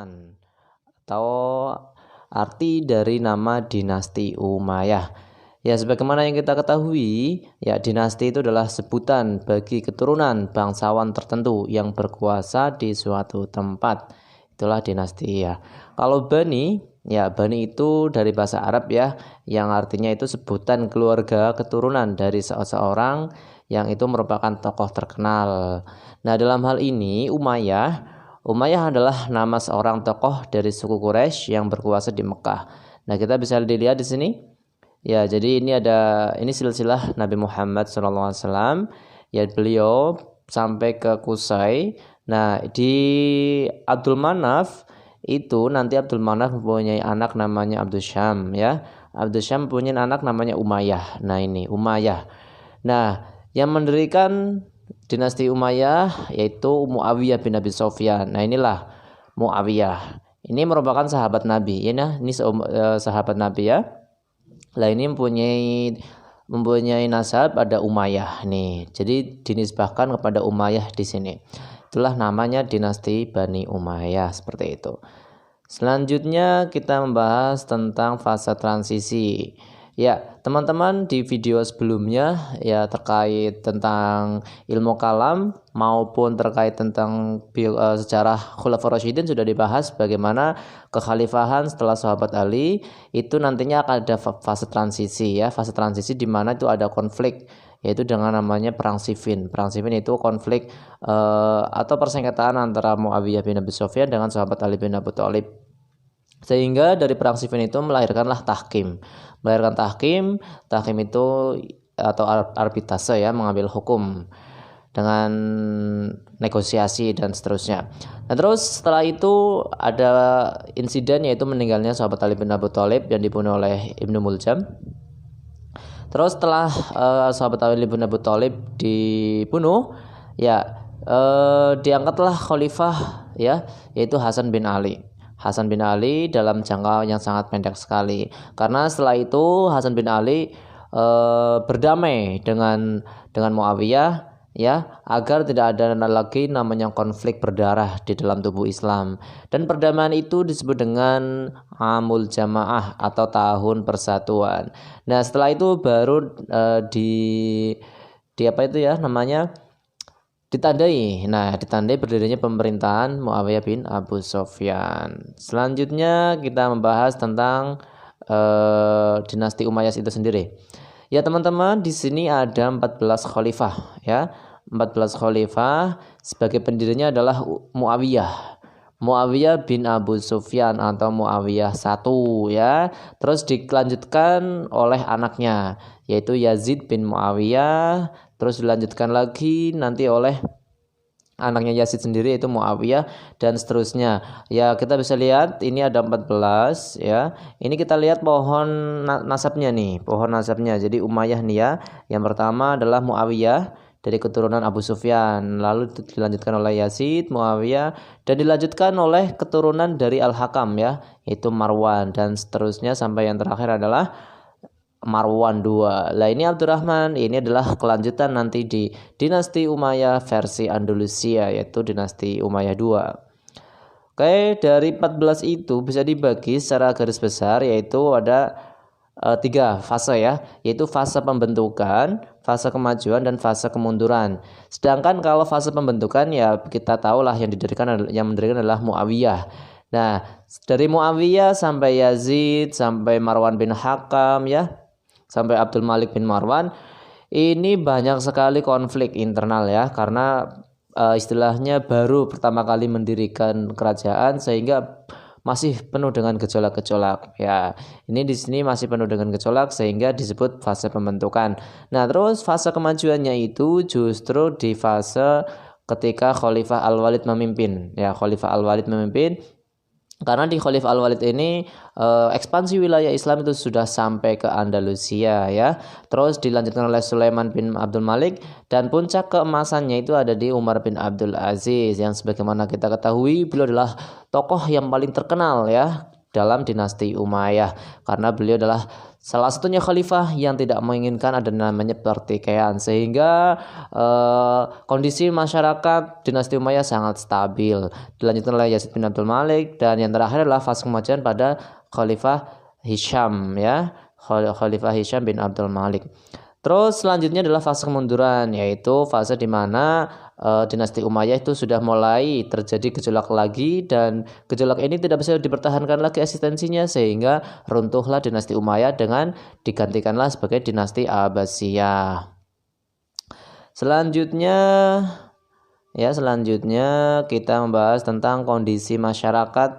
keturunan atau arti dari nama dinasti Umayyah. Ya, sebagaimana yang kita ketahui, ya dinasti itu adalah sebutan bagi keturunan bangsawan tertentu yang berkuasa di suatu tempat. Itulah dinasti ya. Kalau Bani, ya Bani itu dari bahasa Arab ya, yang artinya itu sebutan keluarga keturunan dari seseorang yang itu merupakan tokoh terkenal. Nah, dalam hal ini Umayyah adalah nama seorang tokoh dari suku Quraisy yang berkuasa di Mekah. Nah, kita bisa dilihat di sini. Ya, jadi ini silsilah Nabi Muhammad SAW. Ya, beliau sampai ke Qusay. Nah, di Abdul Manaf itu nanti Abdul Manaf mempunyai anak namanya Abdul Syam ya. Abdul Syam mempunyai anak namanya Umayyah. Nah, ini Umayyah. Nah, yang mendirikan dinasti Umayyah yaitu Muawiyah bin Abi Sufyan. Nah, inilah Muawiyah. Ini merupakan sahabat Nabi. Ini sahabat Nabi ya. Lah ini mempunyai nasab ada Umayyah nih. Jadi dinisbahkan kepada Umayyah di sini. Itulah namanya dinasti Bani Umayyah seperti itu. Selanjutnya kita membahas tentang fase transisi. Ya, teman-teman di video sebelumnya ya terkait tentang ilmu kalam maupun terkait tentang sejarah Khulafaur Rasyidin sudah dibahas bagaimana kekhalifahan setelah sahabat Ali itu nantinya akan ada fase transisi ya, fase transisi di mana itu ada konflik yaitu dengan namanya perang Siffin. Perang Siffin itu konflik atau persengketaan antara Muawiyah bin Abi Sufyan dengan sahabat Ali bin Abi Thalib. Sehingga dari perang Siffin itu melahirkanlah tahkim. Melahirkan tahkim itu atau arbitrase ya, mengambil hukum dengan negosiasi dan seterusnya. Nah, terus setelah itu ada insiden yaitu meninggalnya sahabat Ali bin Abi Thalib yang dibunuh oleh Ibnu Muljam. Terus setelah sahabat Ali bin Abi Thalib dibunuh, ya diangkatlah khalifah ya, yaitu Hasan bin Ali. Hasan bin Ali dalam jangka yang sangat pendek sekali. Karena setelah itu Hasan bin Ali berdamai dengan Muawiyah ya, agar tidak ada lagi namanya konflik berdarah di dalam tubuh Islam. Dan perdamaian itu disebut dengan Amul Jamaah atau tahun persatuan. Nah, setelah itu baru di apa itu ya namanya? Ditandai berdirinya pemerintahan Muawiyah bin Abu Sufyan. Selanjutnya kita membahas tentang dinasti Umayyah itu sendiri. Ya teman-teman, di sini ada 14 khalifah ya. 14 khalifah, sebagai pendirinya adalah Muawiyah bin Abu Sufyan atau Muawiyah 1 ya. Terus dilanjutkan oleh anaknya yaitu Yazid bin Muawiyah. Terus dilanjutkan lagi nanti oleh anaknya Yazid sendiri yaitu Muawiyah dan seterusnya. Ya, kita bisa lihat ini ada 14 ya. Ini kita lihat pohon nasabnya nih, pohon nasabnya. Jadi Umayyah nih ya. Yang pertama adalah Muawiyah dari keturunan Abu Sufyan, lalu dilanjutkan oleh Yazid, Muawiyah, dan dilanjutkan oleh keturunan dari Al-Hakam ya, yaitu Marwan, dan seterusnya sampai yang terakhir adalah Marwan II. Lah ini Abdurrahman, ini adalah kelanjutan nanti di dinasti Umayyah versi Andalusia yaitu dinasti Umayyah II. Oke, dari 14 itu bisa dibagi secara garis besar yaitu ada 3 fase ya, yaitu fase pembentukan, fase kemajuan dan fase kemunduran. Sedangkan kalau fase pembentukan ya kita tahulah yang mendirikan adalah Muawiyah. Nah, dari Muawiyah sampai Yazid sampai Marwan bin Hakam ya, sampai Abdul Malik bin Marwan, ini banyak sekali konflik internal ya, karena istilahnya baru pertama kali mendirikan kerajaan sehingga masih penuh dengan gejolak-gejolak ya. Ini di sini masih penuh dengan gejolak sehingga disebut fase pembentukan. Nah, terus fase kemajuannya itu justru di fase ketika Khalifah Al-Walid memimpin ya, Khalifah Al-Walid memimpin. Karena di Khalifah Al-Walid ini ekspansi wilayah Islam itu sudah sampai ke Andalusia ya. Terus dilanjutkan oleh Sulaiman bin Abdul Malik dan puncak keemasannya itu ada di Umar bin Abdul Aziz yang sebagaimana kita ketahui beliau adalah tokoh yang paling terkenal ya dalam dinasti Umayyah, karena beliau adalah salah satunya khalifah yang tidak menginginkan ada namanya pertikaian, sehingga kondisi masyarakat dinasti Umayyah sangat stabil. Dilanjutkan oleh Yazid bin Abdul Malik, dan yang terakhir adalah fase kemajuan pada Khalifah Hisham, ya, Khalifah Hisham bin Abdul Malik. Terus selanjutnya adalah fase kemunduran, yaitu fase di mana dinasti Umayyah itu sudah mulai terjadi gejolak lagi, dan gejolak ini tidak bisa dipertahankan lagi eksistensinya, sehingga runtuhlah dinasti Umayyah dengan digantikanlah sebagai dinasti Abbasiyah. Selanjutnya kita membahas tentang kondisi masyarakat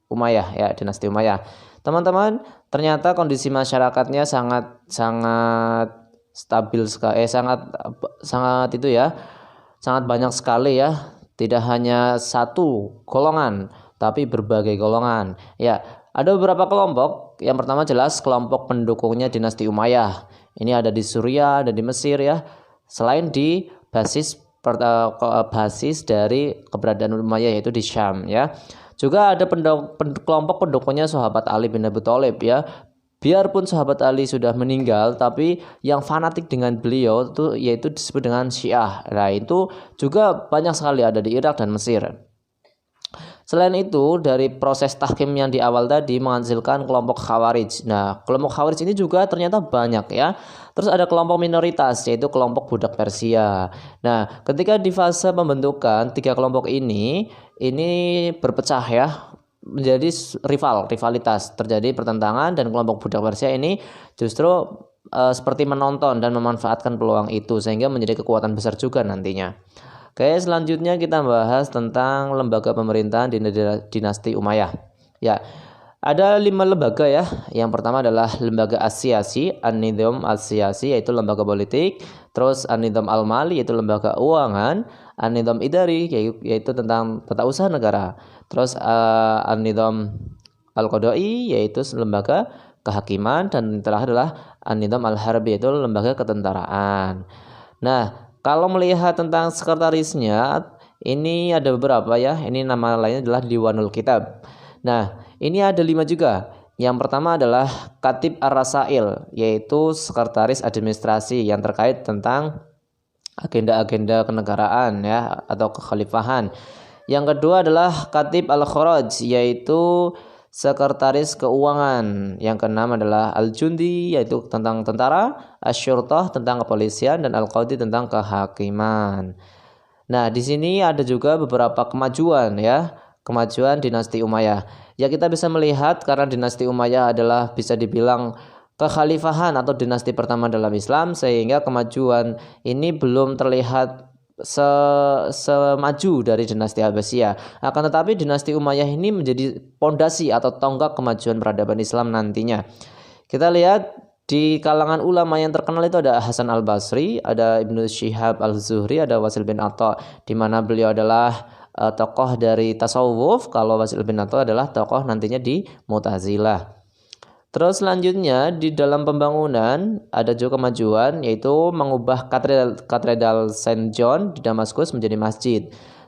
Umayyah, ya, dinasti Umayyah. Teman-teman, ternyata kondisi masyarakatnya sangat stabil sekali, sangat banyak sekali, ya. Tidak hanya satu golongan, tapi berbagai golongan. Ya, ada beberapa kelompok. Yang pertama jelas kelompok pendukungnya dinasti Umayyah. Ini ada di Suriah, ada di Mesir, ya. Selain di basis dari keberadaan Umayyah, yaitu di Syam, ya. Juga ada kelompok pendukungnya sahabat Ali bin Abi Thalib, ya. Biarpun sahabat Ali sudah meninggal, tapi yang fanatik dengan beliau itu yaitu disebut dengan Syiah. Nah, itu juga banyak sekali ada di Irak dan Mesir. Selain itu, dari proses tahkim yang di awal tadi menghasilkan kelompok Khawarij. Nah, kelompok Khawarij ini juga ternyata banyak, ya. Terus ada kelompok minoritas, yaitu kelompok budak Persia. Nah, ketika di fase pembentukan tiga kelompok ini berpecah, ya, menjadi rivalitas, terjadi pertentangan, dan kelompok budak Persia ini justru seperti menonton dan memanfaatkan peluang itu, sehingga menjadi kekuatan besar juga nantinya. Oke, selanjutnya kita bahas tentang lembaga pemerintahan di dinasti Umayyah. Ya, ada 5 lembaga, ya. Yang pertama adalah lembaga As-Siyasi, An-Nidham As-Siyasi, yaitu lembaga politik. Terus An-Nidham Al-Mali, yaitu lembaga keuangan. An-Nidham Idari, yaitu tentang tata usaha negara. Terus An-Nidham Al-Qadai, yaitu lembaga kehakiman. Dan yang terakhir adalah An-Nidham Al-Harbi, yaitu lembaga ketentaraan. Nah, kalau melihat tentang sekretarisnya, ini ada beberapa, ya. Ini nama lainnya adalah Diwanul Kitab. Nah, ini ada 5 juga. Yang pertama adalah Katib Ar-Rasail, yaitu sekretaris administrasi yang terkait tentang agenda-agenda kenegaraan, ya, atau kekhalifahan. Yang kedua adalah Katib Al-Khoraj, yaitu sekretaris keuangan. Yang keenam adalah Al-Jundi, yaitu tentang tentara, Asy-Syurtah tentang kepolisian, dan Al-Qadi tentang kehakiman. Nah, di sini ada juga beberapa kemajuan, ya, kemajuan dinasti Umayyah. Ya, kita bisa melihat karena dinasti Umayyah adalah bisa dibilang kekhalifahan atau dinasti pertama dalam Islam, sehingga kemajuan ini belum terlihat semaju dari dinasti Abbasiyah. Akan tetapi dinasti Umayyah ini menjadi pondasi atau tonggak kemajuan peradaban Islam nantinya. Kita lihat di kalangan ulama yang terkenal itu ada Hasan Al-Basri, ada Ibnu Syihab Al-Zuhri, ada Wasil bin Atha, di mana beliau adalah tokoh dari tasawuf, kalau Wasil bin Atha adalah tokoh nantinya di Mu'tazilah. Terus selanjutnya di dalam pembangunan ada juga kemajuan, yaitu mengubah katedral Saint John di Damaskus menjadi masjid.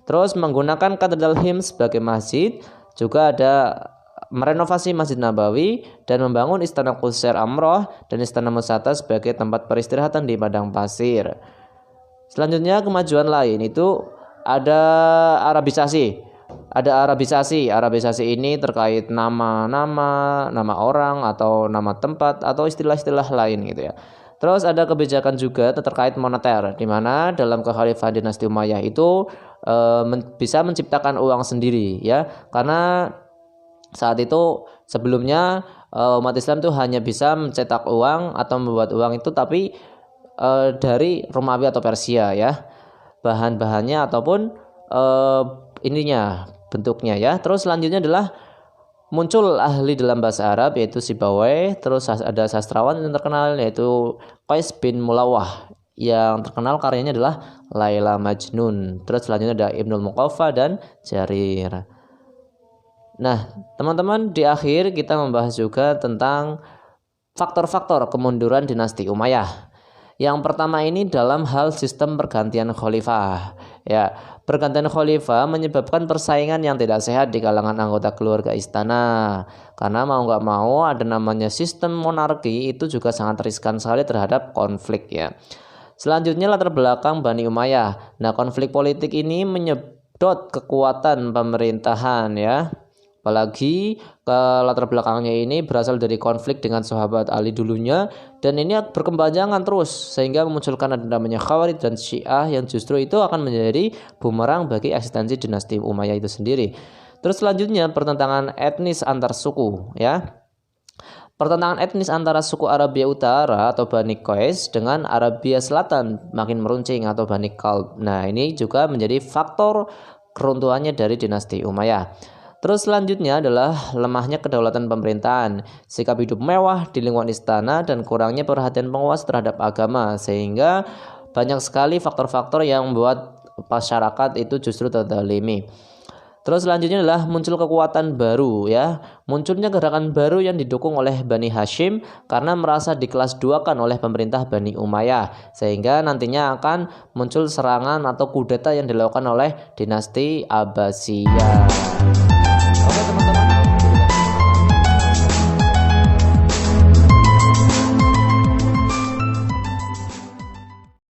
Terus menggunakan katedral Hims sebagai masjid. Juga ada merenovasi Masjid Nabawi dan membangun Istana Qusyair Amroh dan Istana Musata sebagai tempat peristirahatan di padang pasir. Selanjutnya kemajuan lain itu ada Arabisasi. Arabisasi ini terkait nama orang atau nama tempat atau istilah-istilah lain gitu, ya. Terus ada kebijakan juga terkait moneter, di mana dalam kekhalifahan dinasti Umayyah itu bisa menciptakan uang sendiri, ya. Karena saat itu sebelumnya umat Islam itu hanya bisa mencetak uang atau membuat uang itu tapi dari Romawi atau Persia, ya. Bahan-bahannya ataupun bentuknya, ya. Terus selanjutnya adalah muncul ahli dalam bahasa Arab, yaitu Sibawayh. Terus ada sastrawan yang terkenal, yaitu Qais bin Mulawah. Yang terkenal karyanya adalah Laila Majnun. Terus selanjutnya ada Ibnul Muqaffa dan Jarir. Nah, teman-teman, di akhir kita membahas juga tentang faktor-faktor kemunduran dinasti Umayyah. Yang pertama ini dalam hal sistem pergantian khalifah. Ya, pergantian khalifah menyebabkan persaingan yang tidak sehat di kalangan anggota keluarga istana. Karena mau nggak mau ada namanya sistem monarki itu juga sangat riskan sekali terhadap konflik ya. Selanjutnya latar belakang Bani Umayyah. Nah, konflik politik ini menyedot kekuatan pemerintahan ya. Apalagi ke latar belakangnya ini berasal dari konflik dengan sahabat Ali dulunya, dan ini berkepanjangan terus sehingga memunculkan ada namanya Khawarij dan Syiah yang justru itu akan menjadi bumerang bagi eksistensi dinasti Umayyah itu sendiri. Terus selanjutnya pertentangan etnis antar suku ya. Pertentangan etnis antara suku Arabia Utara atau Bani Qais dengan Arabia Selatan makin meruncing atau Bani Kalb. Nah, ini juga menjadi faktor keruntuhannya dari dinasti Umayyah. Terus selanjutnya adalah lemahnya kedaulatan pemerintahan, sikap hidup mewah di lingkungan istana, dan kurangnya perhatian penguasa terhadap agama, sehingga banyak sekali faktor-faktor yang membuat masyarakat itu justru terzalimi. Terus selanjutnya adalah muncul kekuatan baru ya. Munculnya gerakan baru yang didukung oleh Bani Hashim karena merasa dikelas duakan oleh pemerintah Bani Umayyah, sehingga nantinya akan muncul serangan atau kudeta yang dilakukan oleh dinasti Abbasiyah.